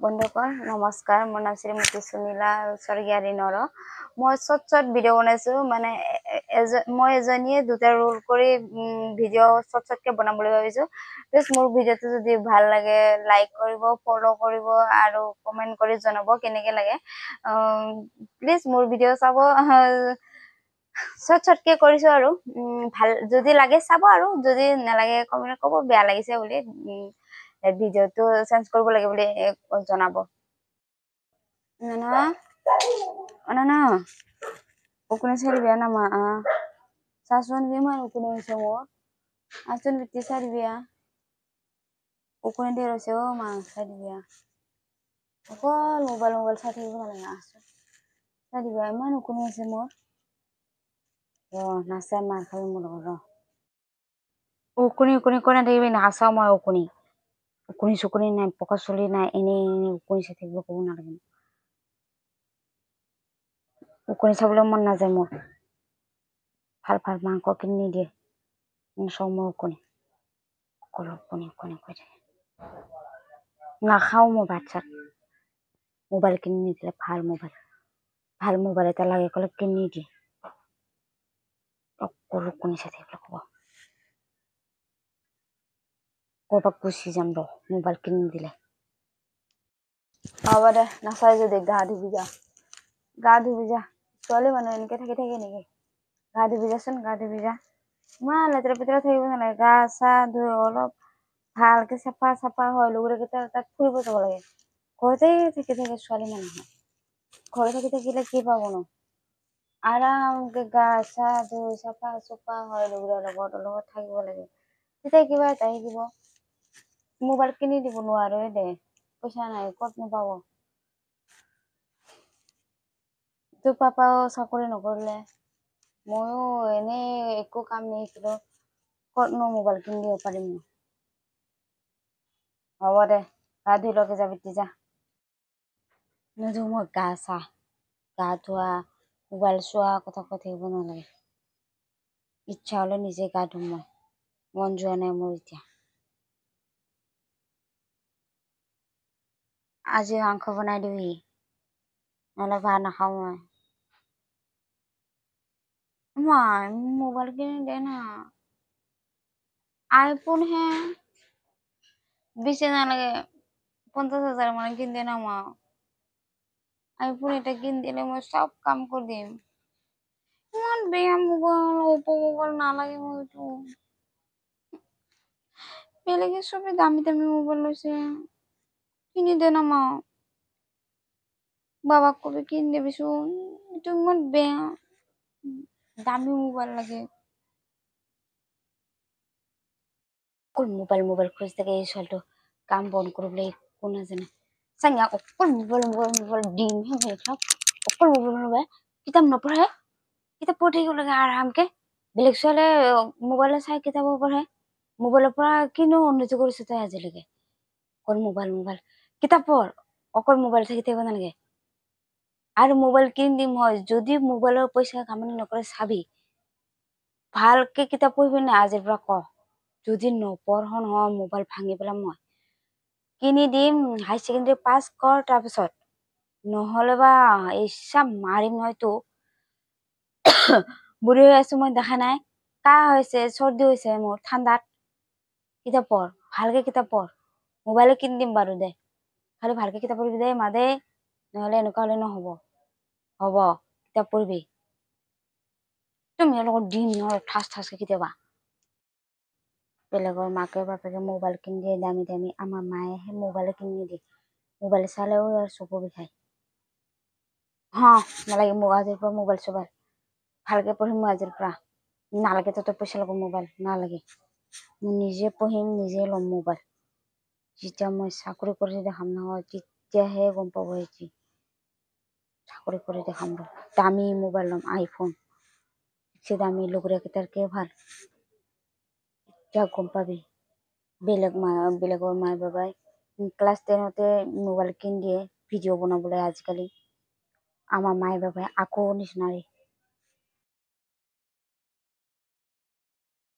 বন্ধুসকল নমস্কাৰ, মোৰ নাম শ্ৰীমতী সুনীলা স্বৰ্গীয়াৰী নৰ। মই শৰ্ট ভিডিঅ' বনাইছো, মানে মই এজনীয়ে দুটা ৰোল কৰি ভিডিঅ' শৰ্টকে বনাবলৈ ভাবিছো। প্লিজ মোৰ ভিডিঅ'টো যদি ভাল লাগে লাইক কৰিব, ফলো কৰিব আৰু কমেন্ট কৰি জনাব কেনেকে লাগে। প্লিজ মোৰ ভিডিঅ' চাব। শৰ্টকে কৰিছো আৰু ভাল যদি লাগে চাব, আৰু যদি নালাগে কমেন্ট ক'ব বেয়া লাগিছে বুলি। ভিডিঅ'টো চেঞ্জ কৰিব লাগে বুলি জনাব। নানা উকুনে চাৰিবিয়া নামা চাচোন কিমান উকুনে হৈছে মোৰ। আচোন বিটি চাৰিবিয়া উকুনে ধেৰ হৈছে মা চাৰিবিয়া। অকল মোবাইল চাই থাকিব নালাগে। আচোন চাৰিবিয়া ইমান উকুনে হৈছে মোৰ। নাচাই মাৰ খাবি মোৰ লগত। উকুনি কৰি নাথাকিবি, নাচাও মই উকুনি চুকুনি নাই, পকা চুলি নাই, এনেই উকুনি চাই থাকিব ক'ব নালাগে। উকুনি চাবলৈ মন নাযায় মোৰ। ভাল মাংস কিনি নিদিয়ে, নাচাও মই উকুনি। অকল উকুনি কৈ থাকে। নাখাও মই ভাত চাত। মোবাইল কিনি নিদিলে, ভাল মোবাইল এটা লাগে ক'লে কিনি নিদিয়ে। অকল উকুনি চাই থাকিবলৈ ক'ব। ক'ৰবাত গুচি যাম ৰ মোবাইল কিনি নিদিলে। হ'ব দে, নাচাই যদি গা ধুবি যা। ছোৱালী মানুহ এনেকে থাকে নেকি? গা ধুবি যাচোন, গা ধুবি যা। ইমান লেতেৰা পেতেৰা থাকিব নালাগে। গা চা ধুই অলপ ভালকে চাফা হয় লগৰকেইটা তাত ফুৰিব যাব লাগে। ঘৰতে থাকে ছোৱালী মানুহ। ঘৰত থাকিলে কি পাবনো? আৰামকে গা চা ধুই চাফা হয় লগৰৰ লগত থাকিব লাগে। তেতিয়া কিবা এটা শিকিব। মোবাইল কিনি দিব নোৱাৰো দে, পইচা নাই, ক'তনো পাব। তোৰ পাপাও চাকৰি নকৰিলে, ময়ো এনেই একো কাম নিশিকিলো, ক'তনো মোবাইল কিনি দিব পাৰিম। হ'ব দে, গা ধুই লগে যাবি যা। নুধু মই গা ধোৱা, মোবাইল চোৱা কথা কৈ থাকিব নালাগে। ইচ্ছা হলে নিজে গা ধুম মই, মন যোৱা নাই মোৰ এতিয়া। আজি মাংস বনাই দিবি, নহ'লে ভাত নাখাওঁ মই। মোবাইল কিনি দে না। আইফোন হে বেছি নালাগে, 50,000 মানে কিনি দে না মা। আইফোন এটা কিনি দিলে মই সব কাম করে দিম। ইমান বেয়া মোবাইল, ওপো মোবাইল নালাগে মোৰ এইটো। বেলেগে সবে দামি মোবাইল লৈছে, কিনি দে না মা। বাবাক কবি কিনি দিবিচোন, এইটো ইমান বেয়া দামি মোবাইল লাগে। অকল মোবাইল খুঁজি থাকে এই ছোৱালীটো, কাম বন কৰিবলৈ একো নাজানে। চাঙা অকল মোবাইল দিমহে অকল মোবাইল কিতাপ নপঢ়ে। কিতাপ পঢ়ি থাকিব লাগে আৰামকে। বেলেগ ছোৱালীয়ে মোবাইলে চাই কিতাপ পঢ়ে। মোবাইলৰ পৰা কিনো উন্নতি কৰিছে তই আজিলৈকে? অকল মোবাইল কিতাপ পঢ়, অকল মোবাইল চাই থাকিব নালাগে। আৰু মোবাইল কিনি দিম হয়, যদি মোবাইলৰ পইচা কামানি নকৰে চাবি। ভালকে কিতাপ পঢ়িবি না আজিৰ পৰা ক। যদি নপঢ় নহয় মোবাইল ভাঙি পেলাম মই। কিনি দিম, হাই ছেকেণ্ডাৰী পাছ কৰ, তাৰপিছত নহ'লে বা ইচ্ছা মাৰিম নহয় তোক। বুঢ়ী হৈ আছো মই দেখা নাই? কাহ হৈছে, চৰ্দি হৈছে মোৰ ঠাণ্ডাত। কিতাপ পঢ়, ভালকে কিতাপ পঢ়। মোবাইলে কিনি দিম বাৰু দে, খালি ভালকে কিতাপ পঢ়িবি দে মা দে, নহ'লে এনেকুৱা হলে নহ'ব। হ'ব কিতাপ পঢ়িবি। তুমি লগত দিন ঠাচকে কেতিয়াবা। বেলেগৰ মাকে বাপেকে মোবাইল কিনি দিয়ে দামী, আমাৰ মায়েহে মোবাইলে কিনি নিদিয়ে। মোবাইল চালেও আৰু চকু বিষায়। নালাগে মোক আজিৰ পৰা মোবাইল চোবাইল। ভালকে পঢ়িম মই আজিৰ পৰা। নালাগে তহঁতৰ পইচা ল'ব মোবাইল, নালাগে। মই নিজে পঢ়িম, নিজে ল'ম মোবাইল। যেতিয়া মই চাকৰি কৰি দেখাম নহয়, তেতিয়াহে গম পাব এটি। চাকৰি কৰি দেখাম ৰ, দামী মোবাইল ল'ম আইফোন। দামী লগৰীয়াকেইটাৰকে ভাল। এতিয়া গম পাবি। বেলেগৰ মায়ে বাবাই ক্লাছ 10তে মোবাইল কিনি দিয়ে ভিডিঅ' বনাবলৈ আজিকালি। আমাৰ মায়ে বাবাই আকৌ নিচিনাৰে